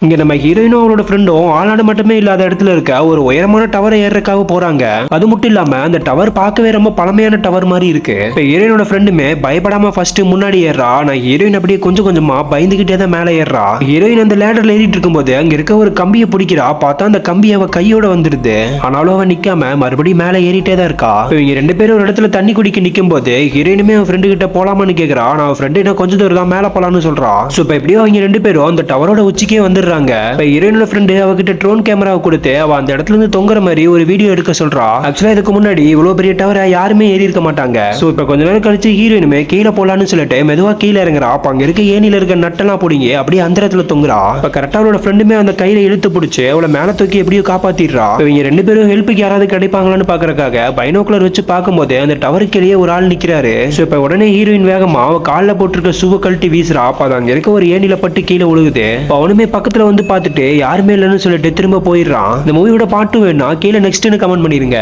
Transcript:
இங்க நம்ம ஹீரோயினும் அவளோட ஃப்ரெண்டும் ஆளாடு மட்டுமே இல்லாத இடத்துல இருக்க ஒரு உயரமான டவரை ஏறக்காக போறாங்க. அது மட்டும் இல்லாம அந்த டவர் பார்க்கவே ரொம்ப பழமையான டவர் மாதிரி இருக்கு. இப்ப ஹீரோயினோட ஃப்ரெண்டுமே பயப்படாம ஃபர்ஸ்ட் முன்னாடி ஏறா. நான் ஹீரோயின் அப்படியே கொஞ்சம் கொஞ்சமா பயந்துகிட்டே தான் மேல ஏறா. ஹீரோயின் அந்த லேடர்ல ஏறிட்டு இருக்கும்போது அங்க இருக்க ஒரு கம்பியை பிடிக்கிறா. பார்த்தா அந்த கம்பி அவ கையோட வந்துருது. ஆனாலும் அவன் நிக்காம மறுபடியும் மேல ஏறிட்டே தான் இருக்கா. இவங்க ரெண்டு பேரும் ஒரு இடத்துல தண்ணி குடிக்க நிக்கும் போது ஹீரோயினுமே அவன் ஃப்ரெண்டு கிட்ட போலாமான்னு கேக்குறா. நான் ஃப்ரெண்டு என்ன கொஞ்சம் தூரம் தான் மேல போலான்னு சொல்றா. சோ இப்ப எப்படியோ அவங்க ரெண்டு பேரும் அந்த டவரோட உச்சிக்கே வந்துடுறாங்க. இப்ப ஹீரோயினோட ஃப்ரெண்டு அவகிட்ட ட்ரோன் கேமராவை கொடுத்து அவ அந்த இடத்துல இருந்து தொங்குற மாதிரி ஒரு வீடியோ எடுக்க சொல்றா. ஆக்சுவலா இதுக்கு முன்னாடி இவ்வளவு பெரிய டவரை யாருமே ஏறி இருக்க மாட்டாங்க. சோ இப்ப கொஞ்ச நேரம் கழிச்சு ஹீரோயினுமே கீழே போலான்னு சொல்லிட்டு மெதுவா கீழே இறங்குறா. அப்ப அங்க இருக்க ஏனில இருக்க நட்டெல்லாம் பிடிங்கி அப்படியே அந்த இடத்துல தொங்குறா. இப்ப கரெக்டா அவளோட ஃப்ரெண்டுமே அந்த கையில இழுத்து பிடிச்சு அவளை மேல தூக்கி எப்படியோ காப்பாத்திடுறா. இவங்க ரெண்டு பேரும் ஹெல்ப்புக்கு யாராவது கிடைப்பாங்களான்னு பாக்குறதுக்காக பைனோக்குலர் வச்சு பார்க்கும்போது அந்த டவருக்கிலேயே ஒரு ஆள் நிக்கிறாரு. சோ இப்ப உடனே ஹீரோயின் வேகமா அவ காலில் போட்டிருக்க ஷூவை கழட்டி வீசுறா. அப்ப அது அங்க இருக்க ஒரு ஏனில பட்டு கீழே விழுகுது. அவனுமே பக்கத்துல வந்து பார்த்துட்டு யாருமே இல்லைன்னு சொல்லிட்டு திரும்ப போயிடுறான். இந்த மூவியோட பாட்டு வேணா கீழே நெக்ஸ்ட்னு கமெண்ட் பண்ணிருங்க.